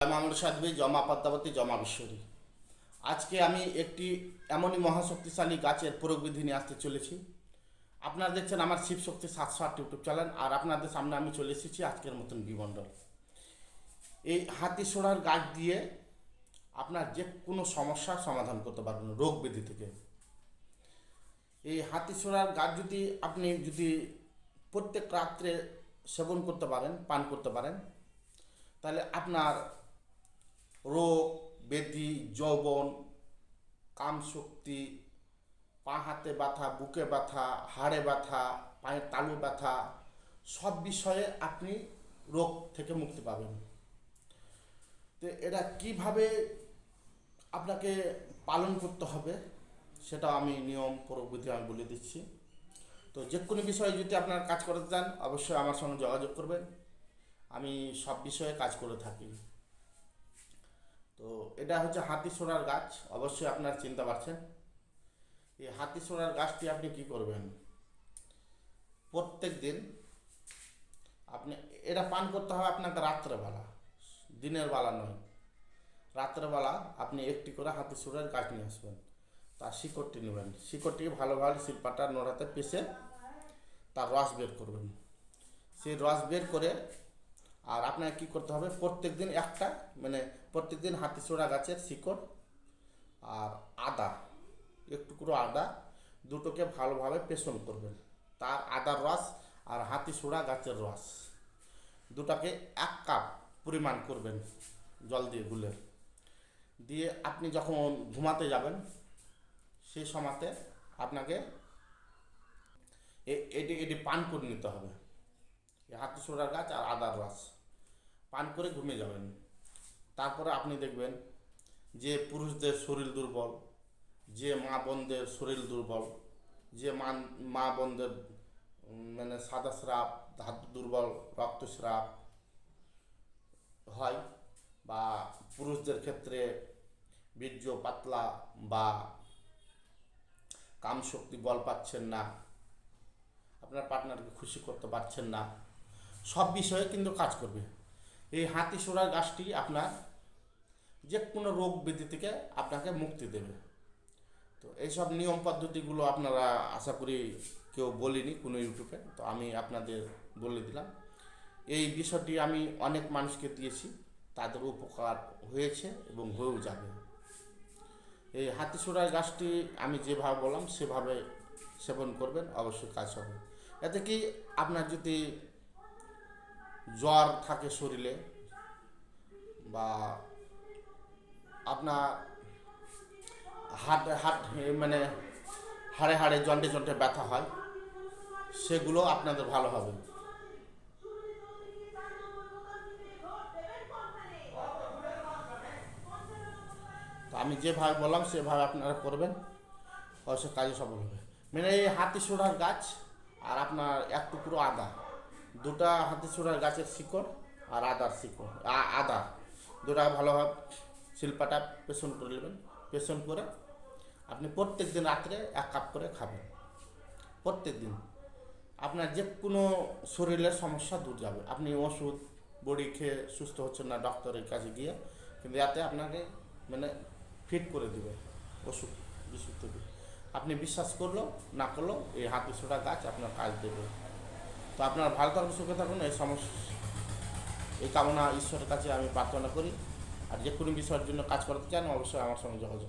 মামুন সাদবী জমা পদ্মাবতী জমা বিশ্বরী। আজকে আমি একটি এমনই মহাশক্তিশালী গাছের প্রয়োগবিধি নিয়ে আসতে চলেছি। আপনারা দেখছেন আমার শিবশক্তি 708 ইউটিউব চ্যানেল, আর আপনাদের সামনে আমি চলে এসেছি আজকের মতন বিমণ্ডল। এই হাতিশোড়ার গাছ দিয়ে আপনার যে কোনো সমস্যার সমাধান করতে পারবেন, রোগ ব্যাধি থেকে। এই হাতিশোড়ার গাছ যদি প্রত্যেক রাত্রে সেবন করতে পারেন, পান করতে পারেন, তাহলে আপনার রোগ ব্যাধি, যৌবন, কামশক্তি, পা হাতে ব্যথা, বুকে ব্যথা, হাড়ে ব্যথা, পায়ের তালু ব্যথা, সব বিষয়ে আপনি রোগ থেকে মুক্তি পাবেন। তো এটা কিভাবে আপনাকে পালন করতে হবে সেটা আমি নিয়ম প্রবিধি আমি বলে দিচ্ছি। তো যে কোনো বিষয়ে যদি আপনার কাজ করতে চান অবশ্যই আমার সঙ্গে যোগাযোগ করবেন। আমি সব বিষয়ে কাজ করে থাকি। তো এটা হচ্ছে হাতিশোড়ার গাছ, অবশ্যই আপনার চিনতে পারছেন। এই হাতিশোড়ার গাছটি আপনি কি করবেন, প্রত্যেক দিন আপনি এটা পান করতে হবে আপনাকে রাত্রেবেলা, দিনের বেলা নয়। রাত্রেবেলা আপনি একটি করে হাতিশোড়ার গাছ নিয়ে আসবেন, তার শিকড়টি নেবেন, শিকড়টি ভালোভাবে শিলপাটার নোড়াতে পিষে তার রস বের করবেন। সেই রস বের করে আর আপনাকে কী করতে হবে, প্রত্যেক দিন প্রত্যেক দিন হাতিশোড়া গাছের শিকড় আর আদা, একটু করে আদা দুটোকে ভালোভাবে পেষণ করবেন। তার আদার রস আর হাতিশোড়া গাছের রস দুটাকে 1 কাপ পরিমাণ করবেন জল দিয়ে গুলে। দিয়ে আপনি যখন ঘুমাতে যাবেন সেই সময়তে আপনাকে এটি পান করে নিতে হবে। হাতিশোড়ার গাছ আর আদার রস পান করে ঘুমিয়ে যাবেন। তারপরে আপনি দেখবেন যে পুরুষদের শরীর দুর্বল, যে মা বোনদের শরীর দুর্বল, যে মা বোনদের সাদা স্রাব, ধাতু দুর্বল, রক্তস্রাব হয়, বা পুরুষদের ক্ষেত্রে বীর্য পাতলা বা কামশক্তি বল পাচ্ছেন না, আপনার পার্টনারকে খুশি করতে পারছেন না, সব বিষয়ে কিন্তু কাজ করবে এই হাতিশোড়ার গাছটি। আপনার যে কোনো রোগ ব্যাধি থেকে আপনাকে মুক্তি দেবে। তো এইসব নিয়ম পদ্ধতিগুলো আপনারা আশা করি কেউ বলিনি কোনো ইউটিউবে, তো আমি আপনাদের বলে দিলাম। এই বিষয়টি আমি অনেক মানুষকে দিয়েছি, তাদের উপকার হয়েছে এবং হয়েও যাবে। এই হাতিশোড়ার গাছটি আমি যেভাবে বললাম সেভাবে সেবন করবেন, অবশ্যই কাজ হবে। এতে কি আপনার যদি জ্বর থাকে শরীরে, বা আপনার হাড়ে হাড়ে জন্টে জন্টে ব্যথা হয়, সেগুলো আপনাদের ভালো হবে। তো আমি যেভাবে বললাম সেভাবে আপনারা করবেন, অবশ্যই কাজে সফল হবে। এই হাতিশোড়ার গাছ আর আপনার 1 টুকরো আদা, দুটা হাতিশোড়ার গাছের শিকড় আর আদার শিকড়, আদা দুটা ভালোভাবে শিলপাটা পেষণ করে নেবেন। পেষণ করে আপনি প্রত্যেক দিন রাত্রে 1 কাপ করে খাবেন। প্রত্যেক দিন আপনার যে কোনো শরীরের সমস্যা দূর যাবে। আপনি ওষুধ বড়ি খেয়ে সুস্থ হচ্ছেন না ডক্টরের কাছে গিয়ে, কিন্তু এতে আপনাকে ফিট করে দেবে ওষুধ বিশুদ্ধ থেকে। আপনি বিশ্বাস করলো না করলো এই হাতিশোড়া গাছ আপনার কাজ দেবে। তো আপনার ভালো থাকুন, সুখে থাকুন। এই কামনা ঈশ্বরের কাছে আমি প্রার্থনা করি। আর যে কোনো বিষয়ের জন্য কাজ করতে চান অবশ্যই আমার সঙ্গে যোগাযোগ।